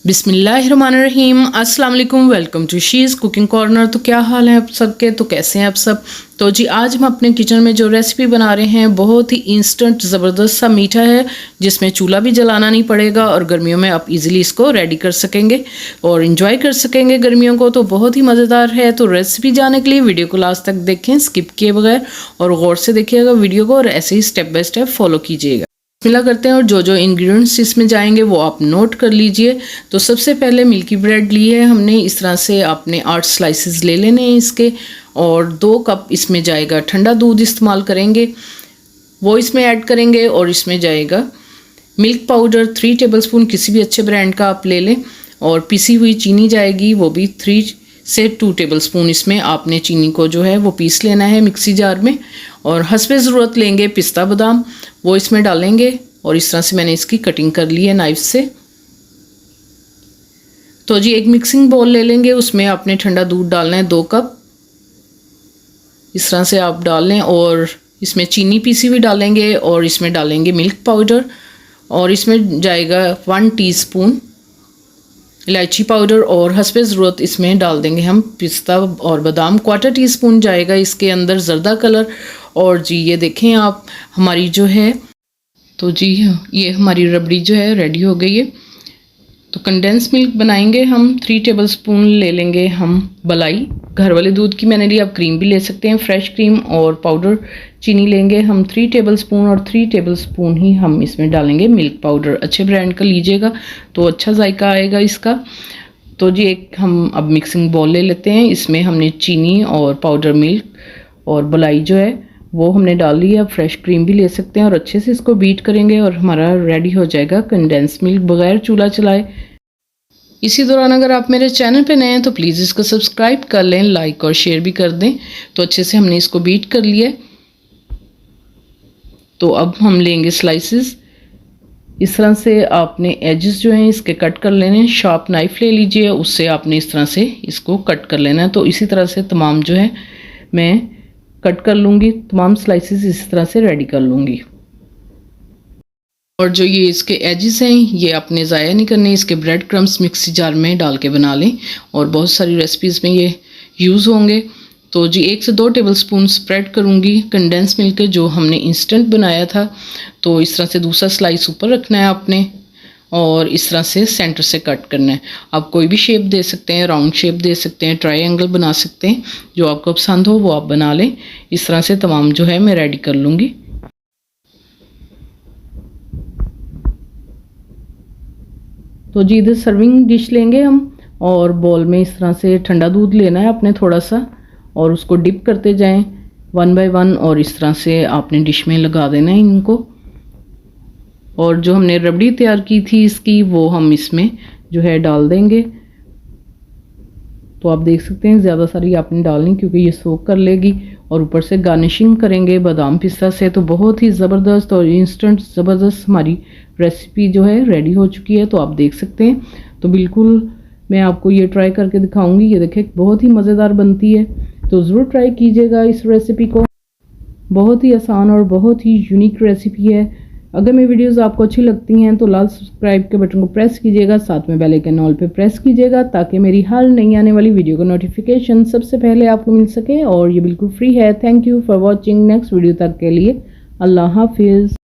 बिस्मिल्लाहिर्रहमानिर्रहीम, अस्सलाम वालेकुम। Welcome to she's cooking corner. तो क्या हाल है आप सबके? तो कैसे हैं आप सब? तो जी आज हम अपने किचन में जो रेसिपी बना रहे हैं बहुत ही इंस्टेंट ज़बरदस्त सा मीठा है, जिसमें चूल्हा भी जलाना नहीं पड़ेगा और गर्मियों में आप इजीली इसको रेडी कर सकेंगे और इन्जॉय कर सकेंगे गर्मियों को। तो बहुत ही मज़ेदार है। तो रेसिपी जानने के लिए वीडियो को लास्ट तक देखें, स्किप किए बगैर, और गौर से देखिएगा वीडियो को और ऐसे ही स्टेप बाय स्टेप फॉलो कीजिएगा। मिला करते हैं और जो जो इंग्रेडिएंट्स इसमें जाएंगे वो आप नोट कर लीजिए। तो सबसे पहले मिल्की ब्रेड ली है हमने, इस तरह से आपने 8 स्लाइसेस ले लेने हैं इसके, और 2 कप इसमें जाएगा ठंडा दूध इस्तेमाल करेंगे, वो इसमें ऐड करेंगे। और इसमें जाएगा मिल्क पाउडर 3 टेबलस्पून, किसी भी अच्छे ब्रांड का आप ले लें। और पिसी हुई चीनी जाएगी, वो भी 3 से 2 टेबलस्पून इसमें आपने चीनी को जो है वो पीस लेना है मिक्सी जार में। और हस्बे ज़रूरत लेंगे पिस्ता बादाम, वो इसमें डालेंगे। और इस तरह से मैंने इसकी कटिंग कर ली है नाइफ से। तो जी एक मिक्सिंग बाउल ले लेंगे, उसमें आपने ठंडा दूध डालना है 2 कप, इस तरह से आप डाल लें। और इसमें चीनी पीसी हुई डालेंगे और इसमें डालेंगे मिल्क पाउडर, और इसमें जाएगा 1 टीस्पून इलायची पाउडर, और हस्बे ज़रूरत इसमें डाल देंगे हम पिस्ता और बादाम। 1/4 टीस्पून जाएगा इसके अंदर ज़र्दा कलर। और जी ये देखें आप हमारी जो है, तो जी ये हमारी रबड़ी जो है रेडी हो गई है। तो कंडेंस मिल्क बनाएंगे हम, 3 टेबलस्पून ले लेंगे हम मलाई, घर वाले दूध की मैंने ली, आप क्रीम भी ले सकते हैं, फ्रेश क्रीम। और पाउडर चीनी लेंगे हम 3 टेबलस्पून, और 3 टेबलस्पून ही हम इसमें डालेंगे मिल्क पाउडर। अच्छे ब्रांड का लीजिएगा तो अच्छा जायका आएगा इसका। तो जी एक हम अब मिक्सिंग बाउल ले लेते हैं, इसमें हमने चीनी और पाउडर मिल्क और मलाई जो है वो हमने डाल ली है। आप फ्रेश क्रीम भी ले सकते हैं, और अच्छे से इसको बीट करेंगे और हमारा रेडी हो जाएगा कंडेंस मिल्क बगैर चूल्हा चलाए। इसी दौरान अगर आप मेरे चैनल पे नए हैं तो प्लीज़ इसको सब्सक्राइब कर लें, लाइक और शेयर भी कर दें। तो अच्छे से हमने इसको बीट कर लिया। तो अब हम लेंगे स्लाइसेस, इस तरह से आपने एजेस जो हैं इसके कट कर लेने हैं। शार्प नाइफ ले लीजिए, उससे आपने इस तरह से इसको कट कर लेना है। तो इसी तरह से तमाम जो है मैं कट कर लूँगी, तमाम स्लाइसेस इस तरह से रेडी कर लूँगी। और जो ये इसके एजेस हैं ये आपने ज़ाया नहीं करने, इसके ब्रेड क्रम्स मिक्सी जार में डाल के बना लें, और बहुत सारी रेसिपीज़ में ये यूज़ होंगे। तो जी 1 से 2 टेबलस्पून स्प्रेड करूँगी कंडेंस मिल्क जो हमने इंस्टेंट बनाया था। तो इस तरह से दूसरा स्लाइस ऊपर रखना है आपने, और इस तरह से सेंटर से कट करना है। आप कोई भी शेप दे सकते हैं, राउंड शेप दे सकते हैं, ट्रायंगल बना सकते हैं, जो आपको पसंद हो वो आप बना लें। इस तरह से तमाम जो है मैं रेडी कर लूँगी। तो जी इधर सर्विंग डिश लेंगे हम, और बॉल में इस तरह से ठंडा दूध लेना है आपने थोड़ा सा, और उसको डिप करते जाएं 1 बाय 1, और इस तरह से आपने डिश में लगा देना है इनको। और जो हमने रबड़ी तैयार की थी इसकी, वो हम इसमें जो है डाल देंगे। तो आप देख सकते हैं ज़्यादा सारी आपने डालनी, क्योंकि ये सोक कर लेगी। और ऊपर से गार्निशिंग करेंगे बादाम पिस्ता से। तो बहुत ही ज़बरदस्त और इंस्टेंट ज़बरदस्त हमारी रेसिपी जो है रेडी हो चुकी है। तो आप देख सकते हैं, तो बिल्कुल मैं आपको ये ट्राई करके दिखाऊंगी। ये देखें बहुत ही मज़ेदार बनती है, तो ज़रूर ट्राई कीजिएगा इस रेसिपी को। बहुत ही आसान और बहुत ही यूनिक रेसिपी है। अगर मेरी वीडियोस आपको अच्छी लगती हैं तो लाल सब्सक्राइब के बटन को प्रेस कीजिएगा, साथ में बेल आइकन ऑल पे प्रेस कीजिएगा, ताकि मेरी हर नई आने वाली वीडियो का नोटिफिकेशन सबसे पहले आपको मिल सके। और ये बिल्कुल फ्री है। Thank you for watching. Next video तक के लिए अल्लाह हाफिज़।